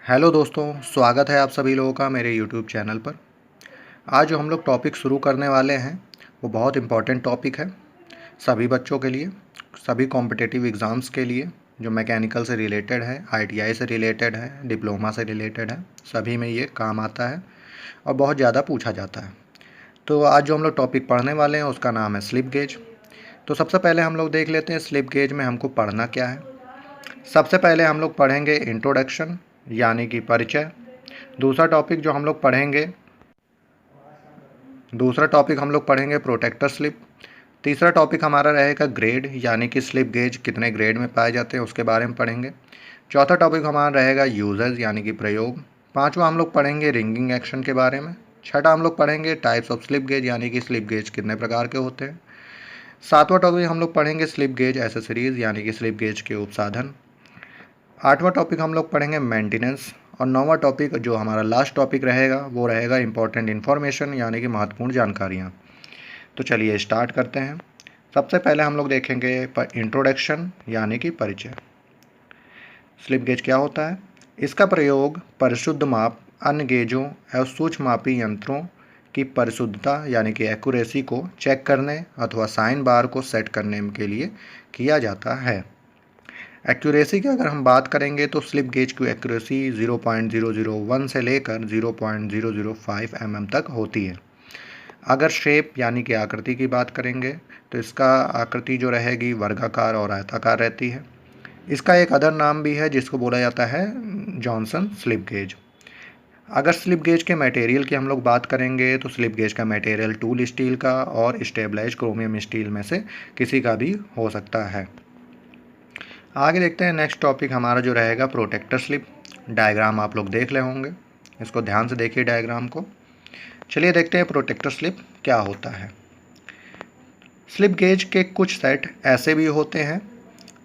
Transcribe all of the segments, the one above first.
Hello दोस्तों, स्वागत है आप सभी लोगों का मेरे यूट्यूब चैनल पर। आज जो हम लोग टॉपिक शुरू करने वाले हैं वो बहुत इम्पॉर्टेंट टॉपिक है सभी बच्चों के लिए, सभी कॉम्पिटिटिव एग्ज़ाम्स के लिए जो मैकेनिकल से रिलेटेड है, आईटीआई से रिलेटेड है, डिप्लोमा से रिलेटेड है, सभी में ये काम आता है और बहुत ज़्यादा पूछा जाता है। तो आज जो हम लोग टॉपिक पढ़ने वाले हैं उसका नाम है स्लिप गेज। तो सबसे पहले हम लोग देख लेते हैं स्लिप गेज में हमको पढ़ना क्या है। सबसे पहले हम लोग पढ़ेंगे इंट्रोडक्शन यानी कि परिचय। दूसरा टॉपिक हम लोग पढ़ेंगे प्रोटेक्टर स्लिप। तीसरा टॉपिक हमारा रहेगा ग्रेड यानी कि स्लिप गेज कितने ग्रेड में पाए जाते हैं उसके बारे में पढ़ेंगे। चौथा टॉपिक हमारा रहेगा यूजेस यानी कि प्रयोग। पांचवा हम लोग पढ़ेंगे रिंगिंग एक्शन के बारे में। छठा हम लोग पढ़ेंगे टाइप्स ऑफ स्लिप गेज यानी कि स्लिप गेज कितने प्रकार के होते हैं। सातवां टॉपिक हम लोग पढ़ेंगे स्लिप गेज एसेसरीज यानी कि स्लिप गेज के उपसाधन। आठवां टॉपिक हम लोग पढ़ेंगे मेंटेनेंस। और नौवां टॉपिक जो हमारा लास्ट टॉपिक रहेगा वो रहेगा इंपॉर्टेंट इन्फॉर्मेशन यानी कि महत्वपूर्ण जानकारियाँ। तो चलिए स्टार्ट करते हैं। सबसे पहले हम लोग देखेंगे इंट्रोडक्शन यानी कि परिचय। स्लिप गेज क्या होता है? इसका प्रयोग परिशुद्ध माप, अन्य गेजों और सूक्ष्ममापी यंत्रों की परिशुद्धता यानी कि एक्यूरेसी को चेक करने अथवा साइन बार को सेट करने के लिए किया जाता है। एक्यूरेसी की अगर हम बात करेंगे तो स्लिप गेज की एक्यूरेसी 0.001 से लेकर 0.005 mm तक होती है। अगर शेप यानी कि आकृति की बात करेंगे तो इसका आकृति जो रहेगी वर्गाकार और आयताकार रहती है। इसका एक अदर नाम भी है जिसको बोला जाता है जॉनसन स्लिप गेज। अगर स्लिप गेज के मटेरियल की हम लोग बात करेंगे तो स्लिप गेज का मटेरियल टूल स्टील का और स्टेबलाइज्ड क्रोमियम स्टील में से किसी का भी हो सकता है। आगे देखते हैं नेक्स्ट टॉपिक हमारा जो रहेगा प्रोटेक्टर स्लिप। डायग्राम आप लोग देख ले होंगे, इसको ध्यान से देखिए डायग्राम को। चलिए देखते हैं प्रोटेक्टर स्लिप क्या होता है। स्लिप गेज के कुछ सेट ऐसे भी होते हैं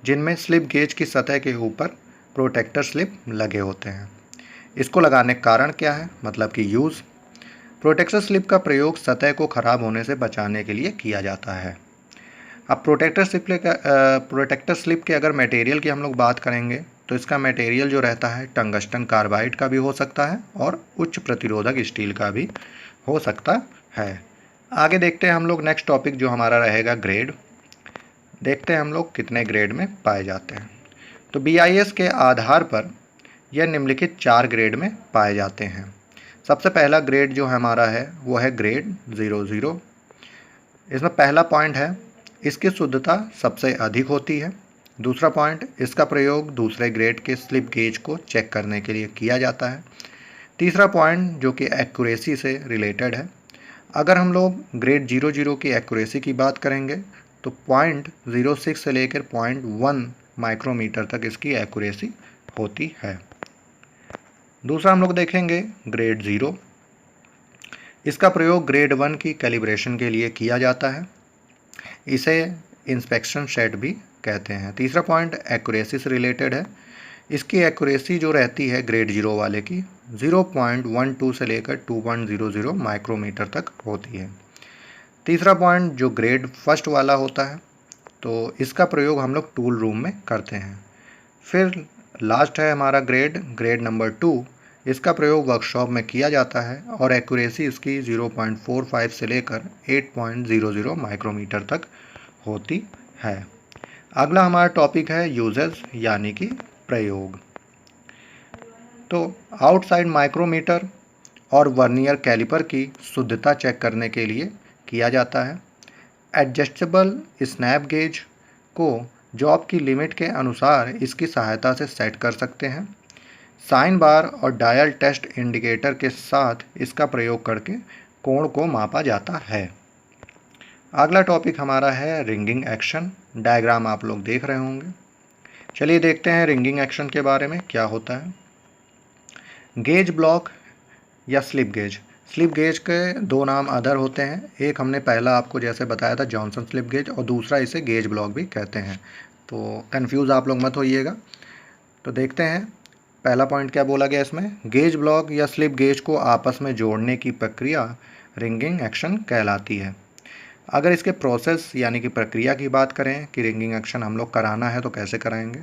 जिनमें स्लिप गेज की सतह के ऊपर प्रोटेक्टर स्लिप लगे होते हैं। इसको लगाने का कारण क्या है, मतलब कि यूज़। प्रोटेक्टर स्लिप का प्रयोग सतह को खराब होने से बचाने के लिए किया जाता है। अब प्रोटेक्टर स्लिप के अगर मटेरियल की हम लोग बात करेंगे तो इसका मटेरियल जो रहता है टंगस्टन कार्बाइड का भी हो सकता है और उच्च प्रतिरोधक स्टील का भी हो सकता है। आगे देखते हैं हम लोग नेक्स्ट टॉपिक जो हमारा रहेगा ग्रेड। देखते हैं हम लोग कितने ग्रेड में पाए जाते हैं। तो BIS के आधार पर यह निम्नलिखित 4 ग्रेड में पाए जाते हैं। सबसे पहला ग्रेड जो हमारा है वो है ग्रेड 00। इसमें पहला पॉइंट है इसकी शुद्धता सबसे अधिक होती है। दूसरा पॉइंट, इसका प्रयोग दूसरे ग्रेड के स्लिप गेज को चेक करने के लिए किया जाता है। तीसरा पॉइंट जो कि एक्यूरेसी से रिलेटेड है। अगर हम लोग ग्रेड 00 की एक्यूरेसी की बात करेंगे तो 0.06 से लेकर 0.1 माइक्रोमीटर तक इसकी एक्यूरेसी होती है। दूसरा हम लोग देखेंगे ग्रेड 0। इसका प्रयोग ग्रेड 1 की कैलिब्रेशन के लिए किया जाता है। इसे इंस्पेक्शन सेट भी कहते हैं। तीसरा पॉइंट एक्यूरेसी से रिलेटेड है। इसकी एक्यूरेसी जो रहती है ग्रेड 0 वाले की 0.12 से लेकर 2.00 माइक्रोमीटर तक होती है। तीसरा पॉइंट जो ग्रेड फर्स्ट वाला होता है तो इसका प्रयोग हम लोग टूल रूम में करते हैं। फिर लास्ट है हमारा ग्रेड नंबर 2। इसका प्रयोग वर्कशॉप में किया जाता है और एक्यूरेसी इसकी 0.45 से लेकर 8.00 माइक्रोमीटर तक होती है। अगला हमारा टॉपिक है यूजेस यानी कि प्रयोग। तो आउटसाइड माइक्रोमीटर और वर्नियर कैलिपर की शुद्धता चेक करने के लिए किया जाता है। एडजस्टेबल स्नैप गेज को जॉब की लिमिट के अनुसार इसकी सहायता से सेट कर सकते हैं। साइन बार और डायल टेस्ट इंडिकेटर के साथ इसका प्रयोग करके कोण को मापा जाता है। अगला टॉपिक हमारा है रिंगिंग एक्शन। डायग्राम आप लोग देख रहे होंगे। चलिए देखते हैं रिंगिंग एक्शन के बारे में क्या होता है। गेज ब्लॉक या स्लिप गेज। स्लिप गेज के 2 नाम अदर होते हैं। एक हमने पहला आपको जैसे बताया था जॉनसन स्लिप गेज, और दूसरा इसे गेज ब्लॉक भी कहते हैं। तो कन्फ्यूज़ आप लोग मत होइएगा। तो देखते हैं पहला पॉइंट क्या बोला गया इसमें। गेज ब्लॉक या स्लिप गेज को आपस में जोड़ने की प्रक्रिया रिंगिंग एक्शन कहलाती है। अगर इसके प्रोसेस यानी कि प्रक्रिया की बात करें कि रिंगिंग एक्शन हम लोग कराना है तो कैसे कराएंगे।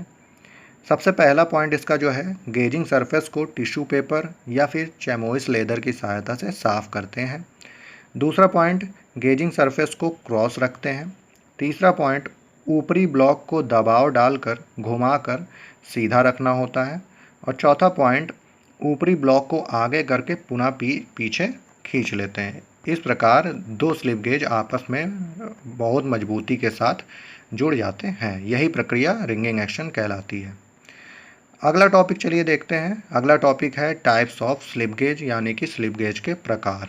सबसे पहला पॉइंट इसका जो है, गेजिंग सरफेस को टिश्यू पेपर या फिर चेमोइस लेदर की सहायता से साफ करते हैं। दूसरा पॉइंट, गेजिंग सरफेस को क्रॉस रखते हैं। तीसरा पॉइंट, ऊपरी ब्लॉक को दबाव डालकर घुमाकर सीधा रखना होता है। और चौथा पॉइंट, ऊपरी ब्लॉक को आगे करके पुनः पीछे खींच लेते हैं। इस प्रकार दो स्लिप गेज आपस में बहुत मजबूती के साथ जुड़ जाते हैं। यही प्रक्रिया रिंगिंग एक्शन कहलाती है। अगला टॉपिक चलिए देखते हैं। अगला टॉपिक है टाइप्स ऑफ स्लिप गेज, यानी कि स्लिप गेज के प्रकार।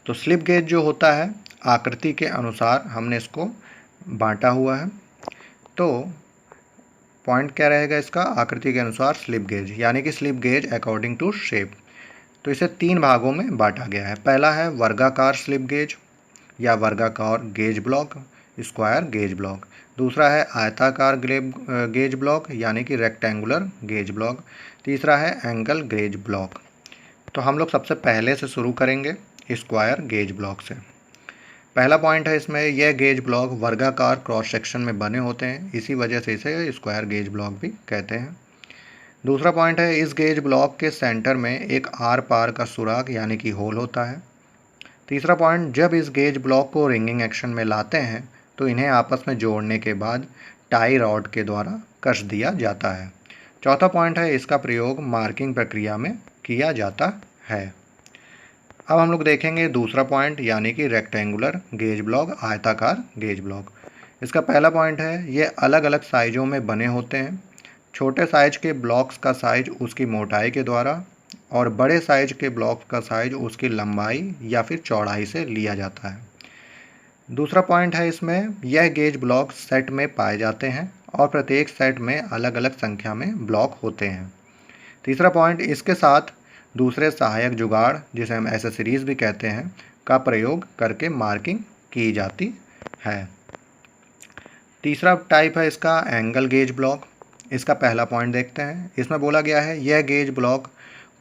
तो स्लिप गेज जो होता है, आकृति के अनुसार हमने इसको बांटा हुआ है। तो पॉइंट क्या रहेगा इसका, आकृति के अनुसार स्लिप गेज, यानी कि slip gauge according to shape. तो इसे 3 भागों में बांटा गया है। पहला है वर्गाकार स्लिप गेज या वर्गाकार gauge block, square gauge block. दूसरा है आयताकार गेज ब्लॉक, यानी कि रेक्टेंगुलर गेज ब्लॉक। तीसरा है एंगल गेज ब्लॉक। तो हम लोग सबसे पहले से शुरू करेंगे स्क्वायर गेज ब्लॉक से। पहला पॉइंट है इसमें, यह गेज ब्लॉक वर्गाकार क्रॉस सेक्शन में बने होते हैं, इसी वजह से इसे स्क्वायर गेज ब्लॉक भी कहते हैं। दूसरा पॉइंट है, इस गेज ब्लॉक के सेंटर में एक आर पार का सुराग यानी कि होल होता है। तीसरा पॉइंट, जब इस गेज ब्लॉक को रिंगिंग एक्शन में लाते हैं तो इन्हें आपस में जोड़ने के बाद टाई रॉड के द्वारा कस दिया जाता है। चौथा पॉइंट है, इसका प्रयोग मार्किंग प्रक्रिया में किया जाता है। अब हम लोग देखेंगे दूसरा पॉइंट, यानी कि रेक्टेंगुलर गेज ब्लॉक, आयताकार गेज ब्लॉक। इसका पहला पॉइंट है, ये अलग अलग साइजों में बने होते हैं। छोटे साइज के ब्लॉक्स का साइज उसकी मोटाई के द्वारा और बड़े साइज के ब्लॉक्स का साइज उसकी लंबाई या फिर चौड़ाई से लिया जाता है। दूसरा पॉइंट है इसमें, यह गेज ब्लॉक सेट में पाए जाते हैं और प्रत्येक सेट में अलग अलग संख्या में ब्लॉक होते हैं। तीसरा पॉइंट, इसके साथ दूसरे सहायक जुगाड़, जिसे हम एसेसरीज भी कहते हैं, का प्रयोग करके मार्किंग की जाती है। तीसरा टाइप है इसका एंगल गेज ब्लॉक। इसका पहला पॉइंट देखते हैं। इसमें बोला गया है, यह गेज ब्लॉक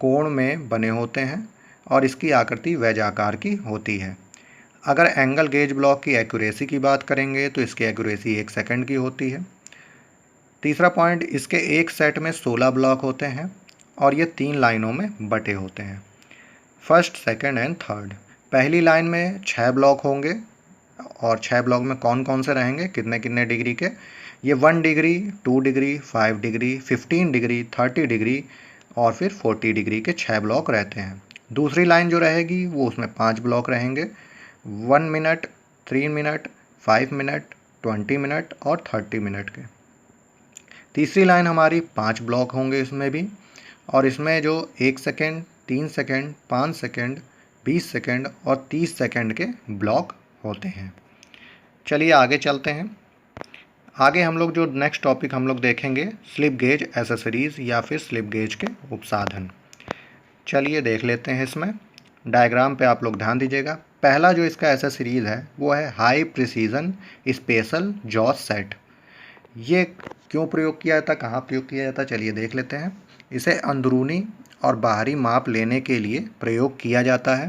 कोण में बने होते हैं और इसकी आकृति वैजाकार की होती है। अगर एंगल गेज ब्लॉक की एक्यूरेसी की बात करेंगे तो इसकी एक्यूरेसी 1 सेकंड की होती है। तीसरा पॉइंट, इसके एक सेट में 16 ब्लॉक होते हैं और ये 3 लाइनों में बटे होते हैं, फर्स्ट, सेकंड एंड थर्ड। पहली लाइन में 6 ब्लॉक होंगे और 6 ब्लॉक में कौन कौन से रहेंगे, कितने कितने डिग्री के, ये 1 degree, 2 degree, 5 degree, 15 degree, 30 degree और फिर 40 डिग्री के 6 ब्लॉक रहते हैं। दूसरी लाइन जो रहेगी वो उसमें 5 ब्लॉक रहेंगे, 1 मिनट, 3 मिनट, 5 मिनट, 20 मिनट और 30 मिनट के। तीसरी लाइन हमारी 5 ब्लॉक होंगे इसमें भी, और इसमें जो 1 सेकेंड, 3 सेकेंड, 5 सेकेंड, 20 सेकेंड और 30 सेकेंड के ब्लॉक होते हैं। चलिए आगे चलते हैं। आगे हम लोग जो नेक्स्ट टॉपिक हम लोग देखेंगे, स्लिप गेज एसेसरीज या फिर स्लिप गेज के उपसाधन। चलिए देख लेते हैं। इसमें डायग्राम पे आप लोग ध्यान दीजिएगा। पहला जो इसका एसेसरीज है वो है high precision special jaw set. ये क्यों प्रयोग किया जाता, कहाँ प्रयोग किया जाता, चलिए देख लेते हैं। इसे अंदरूनी और बाहरी माप लेने के लिए प्रयोग किया जाता है।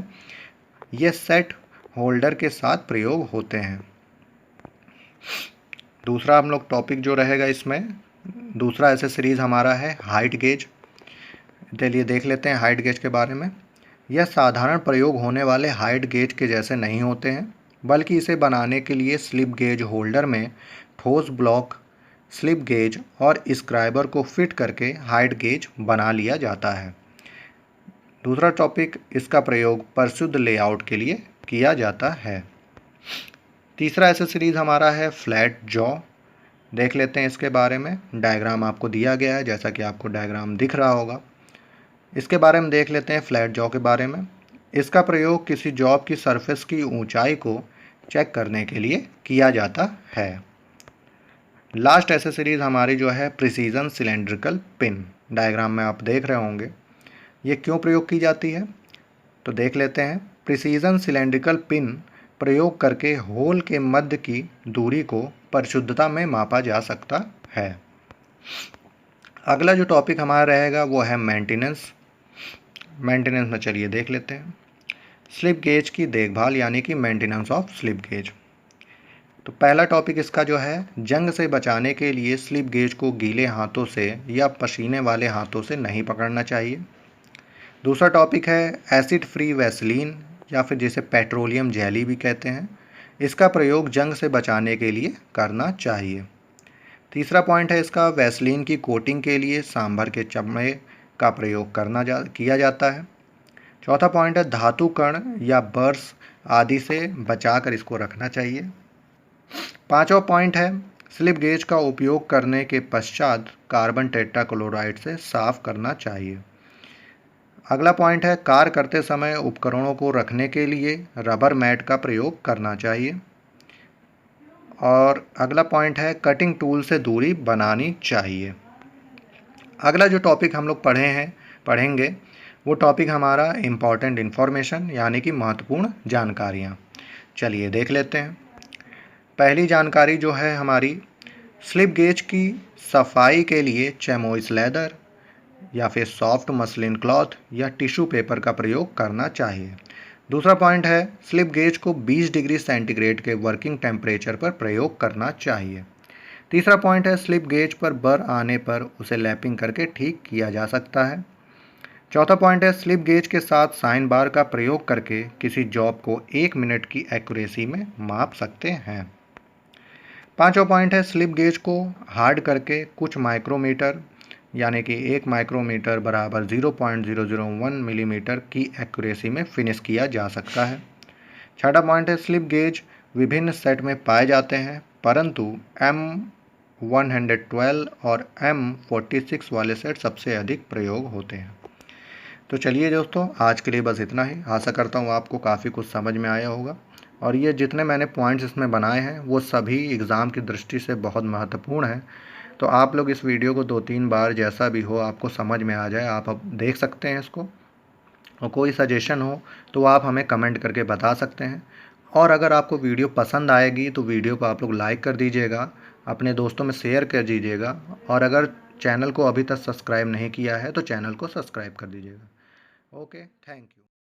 ये सेट होल्डर के साथ प्रयोग होते हैं। दूसरा हम लोग टॉपिक जो रहेगा इसमें, दूसरा एसेसरीज हमारा है हाइट गेज। चलिए देख लेते हैं हाइट गेज के बारे में। यह साधारण प्रयोग होने वाले हाइट गेज के जैसे नहीं होते हैं, बल्कि इसे बनाने के लिए स्लिप गेज होल्डर में ठोस ब्लॉक, स्लिप गेज और स्क्राइबर को फिट करके हाइट गेज बना लिया जाता है। दूसरा टॉपिक, इसका प्रयोग परिशुद्ध लेआउट के लिए किया जाता है। तीसरा एसेसरीज हमारा है फ्लैट जॉ। देख लेते हैं इसके बारे में। डायग्राम आपको दिया गया है, जैसा कि आपको डायग्राम दिख रहा होगा। इसके बारे में देख लेते हैं फ्लैट जॉ के बारे में। इसका प्रयोग किसी जॉब की सरफेस की ऊंचाई को चेक करने के लिए किया जाता है। लास्ट एसेसरीज हमारी जो है प्रिसीजन सिलेंड्रिकल पिन। डायग्राम में आप देख रहे होंगे। ये क्यों प्रयोग की जाती है, तो देख लेते हैं। प्रिसीजन सिलेंड्रिकल पिन प्रयोग करके होल के मध्य की दूरी को परिशुद्धता में मापा जा सकता है। अगला जो टॉपिक हमारा रहेगा वो है मेंटेनेंस। मेंटेनेंस में चलिए देख लेते हैं। स्लिप गेज की देखभाल, यानी कि मेंटेनेंस ऑफ स्लिप गेज। तो पहला टॉपिक इसका जो है, जंग से बचाने के लिए स्लिप गेज को गीले हाथों से या पसीने वाले हाथों से नहीं पकड़ना चाहिए। दूसरा टॉपिक है एसिड फ्री वैसलीन या फिर जिसे पेट्रोलियम जेली भी कहते हैं, इसका प्रयोग जंग से बचाने के लिए करना चाहिए। तीसरा पॉइंट है इसका, वैसलीन की कोटिंग के लिए सांभर के चमड़े का प्रयोग किया जाता है। चौथा पॉइंट है धातु कण या बर्स आदि से बचाकर इसको रखना चाहिए। पांचवा पॉइंट है स्लिप गेज का उपयोग करने के पश्चात कार्बन टेट्राक्लोराइड से साफ करना चाहिए। अगला पॉइंट है कार्य करते समय उपकरणों को रखने के लिए रबर मैट का प्रयोग करना चाहिए। और अगला पॉइंट है कटिंग टूल से दूरी बनानी चाहिए। अगला जो टॉपिक हम लोग पढ़ेंगे वो टॉपिक हमारा इम्पॉर्टेंट इन्फॉर्मेशन यानी कि महत्वपूर्ण जानकारियाँ। चलिए देख लेते हैं। पहली जानकारी जो है हमारी, स्लिप गेज की सफाई के लिए चेमोइस लेदर या फिर सॉफ्ट मसलिन क्लॉथ या टिश्यू पेपर का प्रयोग करना चाहिए। दूसरा पॉइंट है स्लिप गेज को 20 डिग्री सेंटीग्रेड के वर्किंग टेम्परेचर पर प्रयोग करना चाहिए। तीसरा पॉइंट है स्लिप गेज पर बर आने पर उसे लैपिंग करके ठीक किया जा सकता है। चौथा पॉइंट है स्लिप गेज के साथ साइन बार का प्रयोग करके किसी जॉब को 1 मिनट की एक्यूरेसी में माप सकते हैं। पांचवा पॉइंट है स्लिप गेज को हार्ड करके कुछ माइक्रोमीटर यानी कि 1 माइक्रोमीटर बराबर 0.001 मिलीमीटर की एक्यूरेसी में फिनिश किया जा सकता है। छठा पॉइंट है स्लिप गेज विभिन्न सेट में पाए जाते हैं, परंतु M112 और M46 वाले सेट सबसे अधिक प्रयोग होते हैं। तो चलिए दोस्तों, आज के लिए बस इतना ही। आशा करता हूँ आपको काफ़ी कुछ समझ में आया होगा, और ये जितने मैंने पॉइंट्स इसमें बनाए हैं वो सभी एग्ज़ाम की दृष्टि से बहुत महत्वपूर्ण हैं। तो आप लोग इस वीडियो को 2-3 बार जैसा भी हो आपको समझ में आ जाए, आप अब देख सकते हैं इसको, और कोई सजेशन हो तो आप हमें कमेंट करके बता सकते हैं। और अगर आपको वीडियो पसंद आएगी तो वीडियो को आप लोग लाइक कर दीजिएगा, अपने दोस्तों में शेयर कर दीजिएगा, और अगर चैनल को अभी तक सब्सक्राइब नहीं किया है तो चैनल को सब्सक्राइब कर दीजिएगा। Okay, thank you.